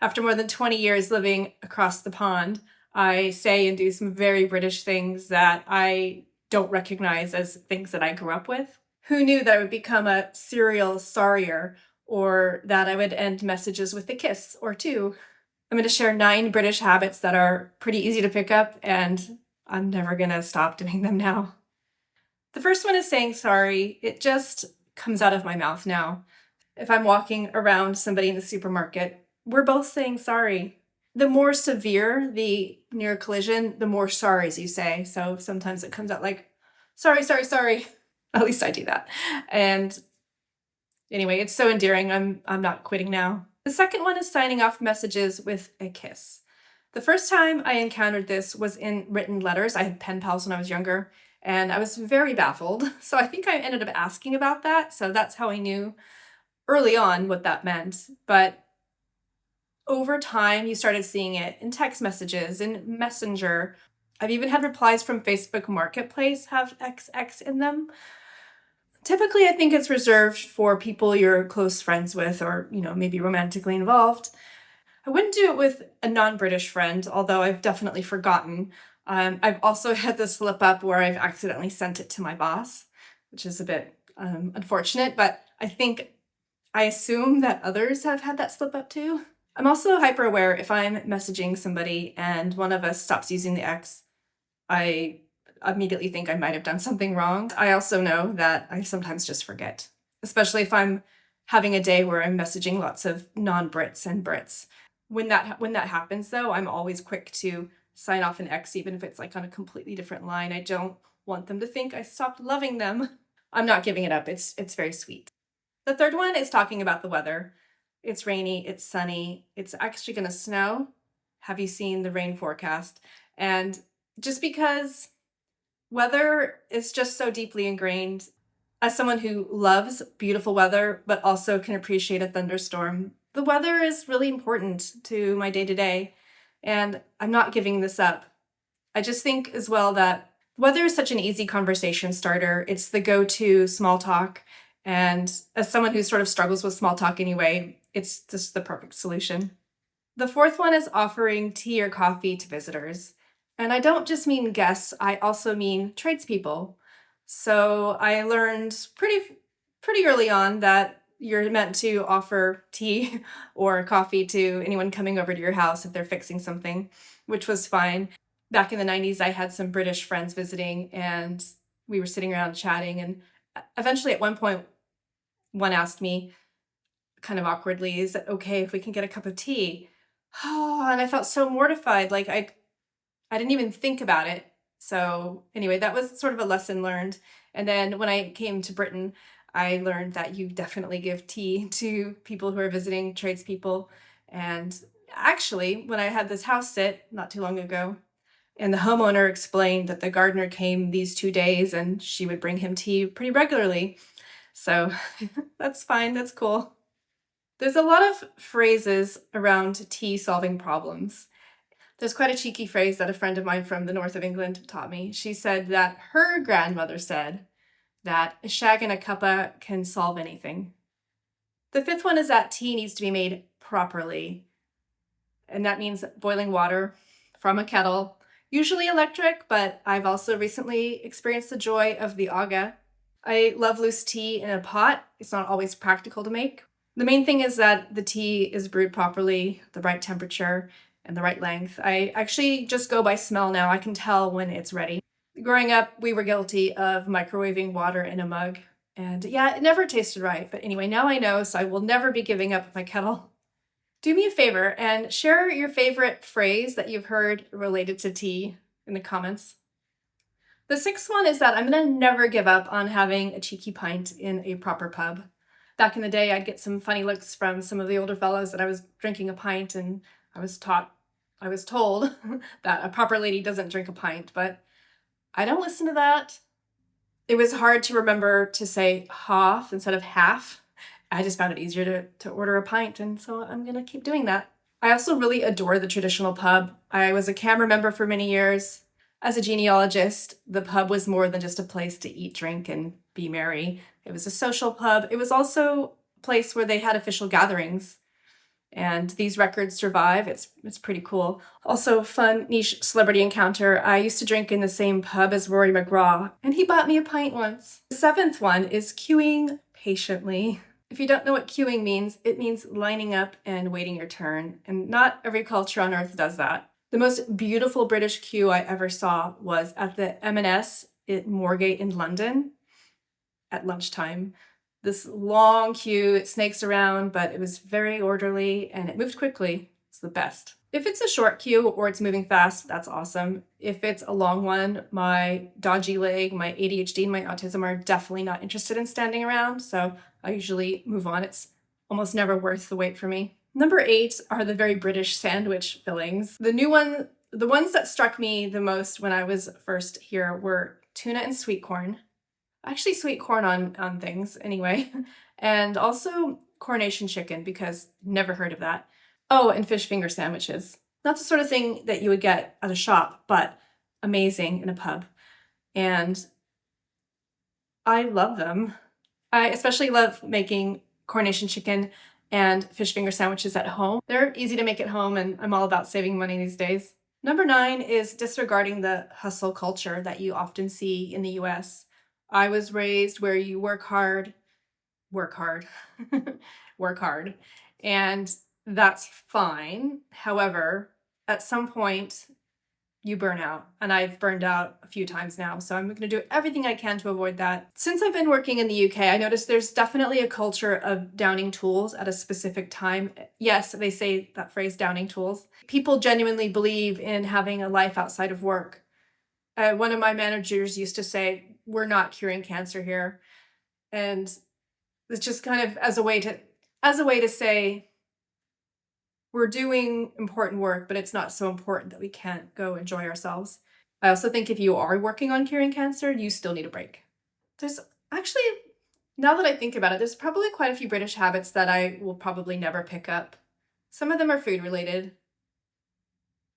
After more than 20 years living across the pond, I say and do some very British things that I don't recognize as things that I grew up with. Who knew that I would become a serial sorrier, or that I would end messages with a kiss or two? I'm going to share 9 British habits that are pretty easy to pick up, and I'm never going to stop doing them now. The first one is saying sorry. It just comes out of my mouth now. If I'm walking around somebody in the supermarket, we're both saying sorry. The more severe the near collision, the more sorries you say. So sometimes it comes out like, sorry, sorry, sorry. At least I do that. And anyway, it's so endearing. I'm not quitting now. The second one is signing off messages with a kiss. The first time I encountered this was in written letters. I had pen pals when I was younger, and I was very baffled. So I think I ended up asking about that. So that's how I knew early on what that meant. But over time, you started seeing it in text messages, in Messenger. I've even had replies from Facebook Marketplace have XX in them. Typically, I think it's reserved for people you're close friends with or, maybe romantically involved. I wouldn't do it with a non-British friend, although I've definitely forgotten. I've also had this slip up where I've accidentally sent it to my boss, which is a bit unfortunate, but I assume that others have had that slip up too. I'm also hyper aware if I'm messaging somebody and one of us stops using the X, I immediately think I might have done something wrong. I also know that I sometimes just forget, especially if I'm having a day where I'm messaging lots of non-Brits and Brits. When that happens though, I'm always quick to sign off an X, even if it's like on a completely different line. I don't want them to think I stopped loving them. I'm not giving it up. It's very sweet. The third one is talking about the weather. It's rainy, it's sunny, it's actually going to snow. Have you seen the rain forecast? And just because weather is just so deeply ingrained, as someone who loves beautiful weather, but also can appreciate a thunderstorm, the weather is really important to my day-to-day, and I'm not giving this up. I just think as well that weather is such an easy conversation starter. It's the go-to small talk. And as someone who sort of struggles with small talk anyway, it's just the perfect solution. The fourth one is offering tea or coffee to visitors. And I don't just mean guests, I also mean tradespeople. So I learned pretty early on that you're meant to offer tea or coffee to anyone coming over to your house if they're fixing something, which was fine. Back in the 90s, I had some British friends visiting and we were sitting around chatting, and eventually at one point, one asked me kind of awkwardly, is it okay if we can get a cup of tea? Oh, and I felt so mortified. Like I didn't even think about it. So anyway, that was sort of a lesson learned. And then when I came to Britain, I learned that you definitely give tea to people who are visiting, tradespeople. And actually, when I had this house sit not too long ago, and the homeowner explained that the gardener came these 2 days and she would bring him tea pretty regularly. So that's fine, that's cool. There's a lot of phrases around tea solving problems. There's quite a cheeky phrase that a friend of mine from the north of England taught me. She said that her grandmother said that a shag and a cuppa can solve anything. The fifth one is that tea needs to be made properly. And that means boiling water from a kettle, usually electric, but I've also recently experienced the joy of the aga. I love loose tea in a pot. It's not always practical to make. The main thing is that the tea is brewed properly, the right temperature, and the right length. I actually just go by smell now. I can tell when it's ready. Growing up, we were guilty of microwaving water in a mug. And yeah, it never tasted right. But anyway, now I know, so I will never be giving up my kettle. Do me a favor and share your favorite phrase that you've heard related to tea in the comments. The sixth one is that I'm going to never give up on having a cheeky pint in a proper pub. Back in the day, I'd get some funny looks from some of the older fellows that I was drinking a pint, and I was told that a proper lady doesn't drink a pint, but I don't listen to that. It was hard to remember to say half instead of half. I just found it easier to order a pint, and so I'm gonna keep doing that. I also really adore the traditional pub. I was a camera member for many years. As a genealogist, the pub was more than just a place to eat, drink, and be merry. It was a social pub. It was also a place where they had official gatherings. And these records survive. It's pretty cool. Also, fun niche celebrity encounter. I used to drink in the same pub as Rory McGraw, and he bought me a pint once. The seventh one is queuing patiently. If you don't know what queuing means, it means lining up and waiting your turn, and not every culture on earth does that. The most beautiful British queue I ever saw was at the M&S at Moorgate in London at lunchtime. This long queue, it snakes around, but it was very orderly and it moved quickly. It's the best. If it's a short queue or it's moving fast, that's awesome. If it's a long one, my dodgy leg, my ADHD, and my autism are definitely not interested in standing around, so I usually move on. It's almost never worth the wait for me. Number 8 are the very British sandwich fillings. The ones that struck me the most when I was first here were tuna and sweet corn. Actually, sweet corn on things anyway. And also coronation chicken, because never heard of that. Oh, and fish finger sandwiches. Not the sort of thing that you would get at a shop, but amazing in a pub. And I love them. I especially love making coronation chicken and fish finger sandwiches at home. They're easy to make at home, and I'm all about saving money these days. Number 9 is disregarding the hustle culture that you often see in the US. I was raised where you work hard, work hard, and that's fine. However, at some point, you burn out, and I've burned out a few times now, so I'm going to do everything I can to avoid that. Since I've been working in the UK, I noticed there's definitely a culture of downing tools at a specific time. Yes, they say that phrase, downing tools. People genuinely believe in having a life outside of work. One of my managers used to say, "We're not curing cancer here," and it's just kind of as a way to say, we're doing important work, but it's not so important that we can't go enjoy ourselves. I also think if you are working on curing cancer, you still need a break. There's actually, now that I think about it, there's probably quite a few British habits that I will probably never pick up. Some of them are food related.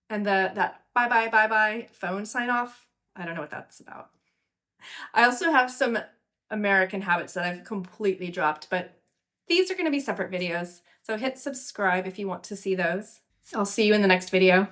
And that bye-bye phone sign off, I don't know what that's about. I also have some American habits that I've completely dropped, but these are going to be separate videos. So hit subscribe if you want to see those. I'll see you in the next video.